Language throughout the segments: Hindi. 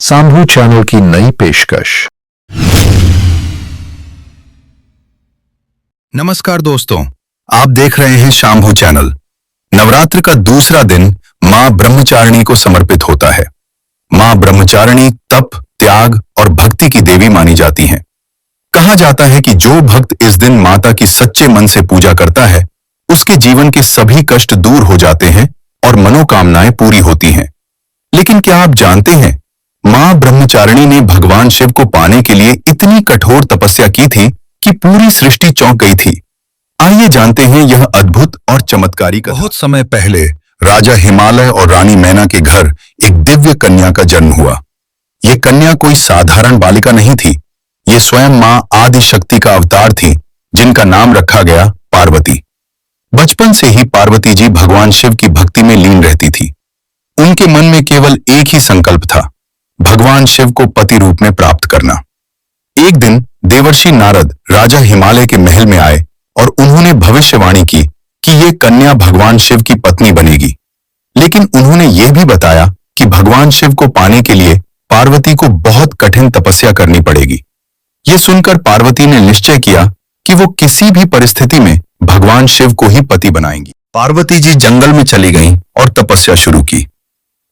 सांभू चैनल की नई पेशकश। नमस्कार दोस्तों, आप देख रहे हैं शांभू चैनल। नवरात्र का दूसरा दिन मां ब्रह्मचारिणी को समर्पित होता है। मां ब्रह्मचारिणी तप, त्याग और भक्ति की देवी मानी जाती हैं। कहा जाता है कि जो भक्त इस दिन माता की सच्चे मन से पूजा करता है, उसके जीवन के सभी कष्ट दूर हो जाते हैं और मनोकामनाएं पूरी होती हैं। लेकिन क्या आप जानते हैं, मां ब्रह्मचारिणी ने भगवान शिव को पाने के लिए इतनी कठोर तपस्या की थी कि पूरी सृष्टि चौंक गई थी। आइए जानते हैं यह अद्भुत और चमत्कारी कथा। बहुत समय पहले राजा हिमालय और रानी मैना के घर एक दिव्य कन्या का जन्म हुआ। ये कन्या कोई साधारण बालिका नहीं थी। ये स्वयं मां आदि शक्ति का अवतार थी, जिनका नाम रखा गया पार्वती। बचपन से ही पार्वती जी भगवान शिव की भक्ति में लीन रहती थी। उनके मन में केवल एक ही संकल्प था, भगवान शिव को पति रूप में प्राप्त करना। एक दिन देवर्षि नारद राजा हिमालय के महल में आए और उन्होंने भविष्यवाणी की कि ये कन्या भगवान शिव की पत्नी बनेगी। लेकिन उन्होंने ये भी बताया कि भगवान शिव को पाने के लिए पार्वती को बहुत कठिन तपस्या करनी पड़ेगी। ये सुनकर पार्वती ने निश्चय किया कि वो किसी भी परिस्थिति में भगवान शिव को ही पति बनाएंगी। पार्वती जी जंगल में चली गईं और तपस्या शुरू की।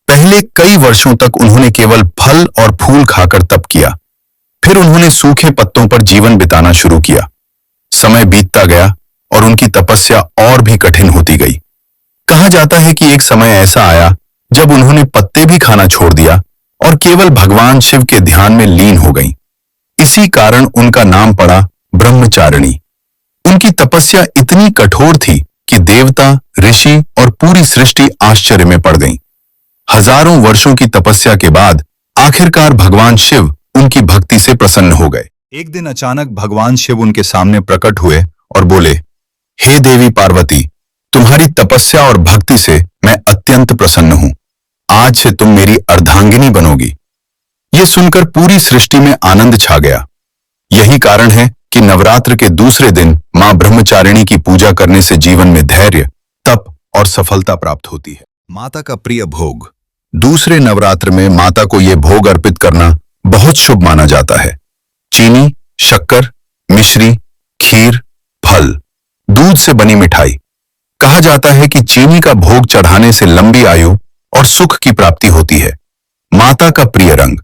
पहले कई वर्षों तक उन्होंने केवल फल और फूल खाकर तप किया। फिर उन्होंने सूखे पत्तों पर जीवन बिताना शुरू किया। समय बीतता गया और उनकी तपस्या और भी कठिन होती गई। कहा जाता है कि एक समय ऐसा आया जब उन्होंने पत्ते भी खाना छोड़ दिया और केवल भगवान शिव के ध्यान में लीन हो गईं। इसी कारण उनका नाम पड़ा ब्रह्मचारिणी। उनकी तपस्या इतनी कठोर थी कि देवता, ऋषि और पूरी सृष्टि आश्चर्य में पड़ गईं। हजारों वर्षों की तपस्या के बाद आखिरकार भगवान शिव उनकी भक्ति से प्रसन्न हो गए। एक दिन अचानक भगवान शिव उनके सामने प्रकट हुए और बोले, हे देवी पार्वती, तुम्हारी तपस्या और भक्ति से मैं अत्यंत प्रसन्न हूं। आज से तुम मेरी अर्धांगिनी बनोगी। यह सुनकर पूरी सृष्टि में आनंद छा गया। यही कारण है कि नवरात्र के दूसरे दिन मां ब्रह्मचारिणी की पूजा करने से जीवन में धैर्य, तप और सफलता प्राप्त होती है। माता का प्रिय भोग। दूसरे नवरात्र में माता को यह भोग अर्पित करना बहुत शुभ माना जाता है। चीनी, शक्कर, मिश्री, खीर, फल, दूध से बनी मिठाई। कहा जाता है कि चीनी का भोग चढ़ाने से लंबी आयु और सुख की प्राप्ति होती है। माता का प्रिय रंग।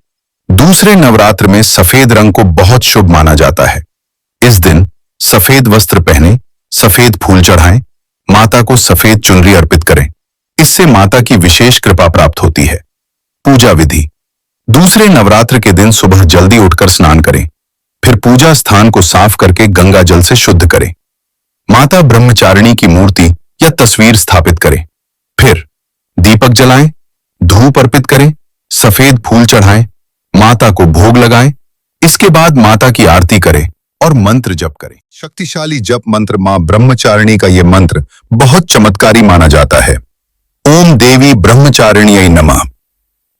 दूसरे नवरात्र में सफेद रंग को बहुत शुभ माना जाता है। इस दिन सफेद वस्त्र पहने, सफेद फूल चढ़ाएं, माता को सफेद चुनरी अर्पित करें। इससे माता की विशेष कृपा प्राप्त होती है। पूजा विधि। दूसरे नवरात्र के दिन सुबह जल्दी उठकर स्नान करें। फिर पूजा स्थान को साफ करके गंगा जल से शुद्ध करें। माता ब्रह्मचारिणी की मूर्ति या तस्वीर स्थापित करें। फिर दीपक जलाएं, धूप अर्पित करें, सफेद फूल चढ़ाएं, माता को भोग लगाएं। इसके बाद माता की आरती करें और मंत्र जप करें। शक्तिशाली जप मंत्र मां ब्रह्मचारिणी का यह मंत्र बहुत चमत्कारी माना जाता है। ओम देवी ब्रह्मचारिण्यै नमः।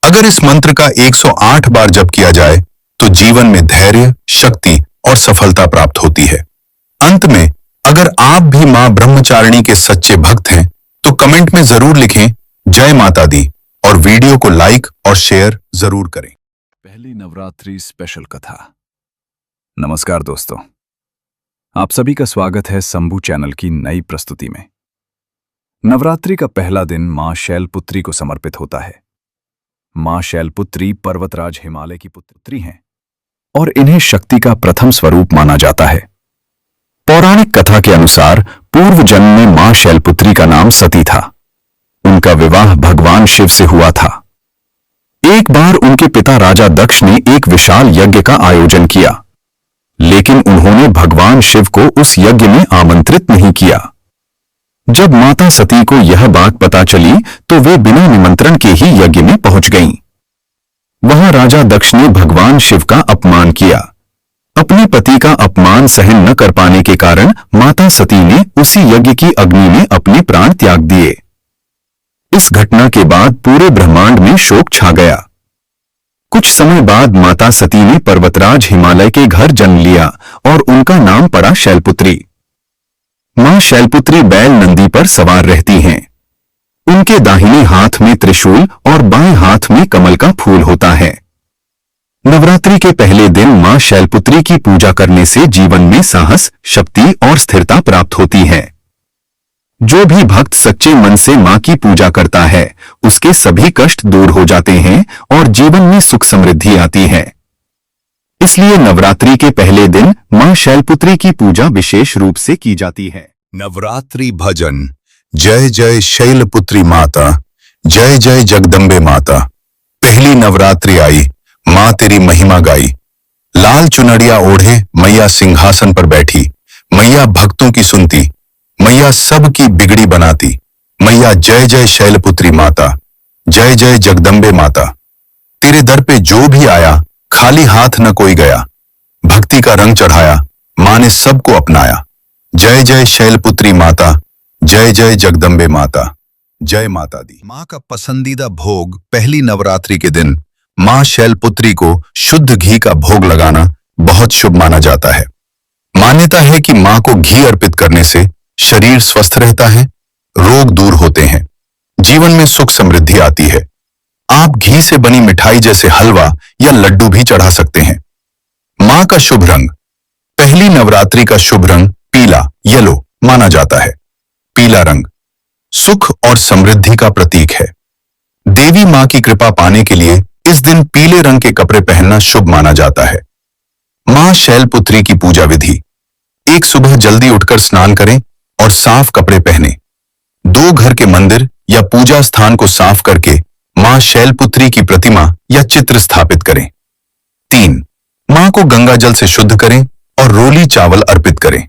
अगर इस मंत्र का 108 बार जप किया जाए तो जीवन में धैर्य, शक्ति और सफलता प्राप्त होती है। अंत में, अगर आप भी मां ब्रह्मचारिणी के सच्चे भक्त हैं तो कमेंट में जरूर लिखें जय माता दी और वीडियो को लाइक और शेयर जरूर करें। पहली नवरात्रि स्पेशल कथा। नमस्कार दोस्तों, आप सभी का स्वागत है शंभू चैनल की नई प्रस्तुति में। नवरात्रि का पहला दिन मां शैलपुत्री को समर्पित होता है। मां शैलपुत्री पर्वतराज हिमालय की पुत्री हैं और इन्हें शक्ति का प्रथम स्वरूप माना जाता है। पौराणिक कथा के अनुसार पूर्व जन्म में मां शैलपुत्री का नाम सती था। उनका विवाह भगवान शिव से हुआ था। एक बार उनके पिता राजा दक्ष ने एक विशाल यज्ञ का आयोजन किया, लेकिन उन्होंने भगवान शिव को उस यज्ञ में आमंत्रित नहीं किया। जब माता सती को यह बात पता चली तो वे बिना निमंत्रण के ही यज्ञ में पहुंच गईं। वहां राजा दक्ष ने भगवान शिव का अपमान किया। अपने पति का अपमान सहन न कर पाने के कारण माता सती ने उसी यज्ञ की अग्नि में अपने प्राण त्याग दिए। इस घटना के बाद पूरे ब्रह्मांड में शोक छा गया। कुछ समय बाद माता सती ने पर्वतराज हिमालय के घर जन्म लिया और उनका नाम पड़ा शैलपुत्री। मां शैलपुत्री बैल नंदी पर सवार रहती हैं। उनके दाहिने हाथ में त्रिशूल और बाएं हाथ में कमल का फूल होता है। नवरात्रि के पहले दिन मां शैलपुत्री की पूजा करने से जीवन में साहस, शक्ति और स्थिरता प्राप्त होती है। जो भी भक्त सच्चे मन से मां की पूजा करता है, उसके सभी कष्ट दूर हो जाते हैं और जीवन में सुख समृद्धि आती है। इसलिए नवरात्रि के पहले दिन मां शैलपुत्री की पूजा विशेष रूप से की जाती है। नवरात्रि भजन। जय जय शैलपुत्री माता, जय जय जगदम्बे माता। पहली नवरात्रि आई, मां तेरी महिमा गाई। लाल चुनरिया ओढ़े मैया सिंहासन पर बैठी। मैया भक्तों की सुनती, मैया सबकी बिगड़ी बनाती। मैया जय जय शैलपुत्री माता, जय जय जगदम्बे माता। तेरे दर पे जो भी आया, खाली हाथ न कोई गया। भक्ति का रंग चढ़ाया, मां ने सबको अपनाया। जय जय शैलपुत्री माता, जय जय जगदम्बे माता। जय माता दी। मां का पसंदीदा भोग। पहली नवरात्रि के दिन मां शैलपुत्री को शुद्ध घी का भोग लगाना बहुत शुभ माना जाता है। मान्यता है कि मां को घी अर्पित करने से शरीर स्वस्थ रहता है, रोग दूर होते हैं, जीवन में सुख समृद्धि आती है। आप घी से बनी मिठाई जैसे हलवा या लड्डू भी चढ़ा सकते हैं। मां का शुभ रंग। पहली नवरात्रि का शुभ रंग पीला, येलो माना जाता है। पीला रंग सुख और समृद्धि का प्रतीक है। देवी मां की कृपा पाने के लिए इस दिन पीले रंग के कपड़े पहनना शुभ माना जाता है। मां शैलपुत्री की पूजा विधि। एक सुबह जल्दी उठकर स्नान करें और साफ कपड़े पहनें। 2 घर के मंदिर या पूजा स्थान को साफ करके मां शैलपुत्री की प्रतिमा या चित्र स्थापित करें। 3 मां को गंगा जल से शुद्ध करें और रोली चावल अर्पित करें।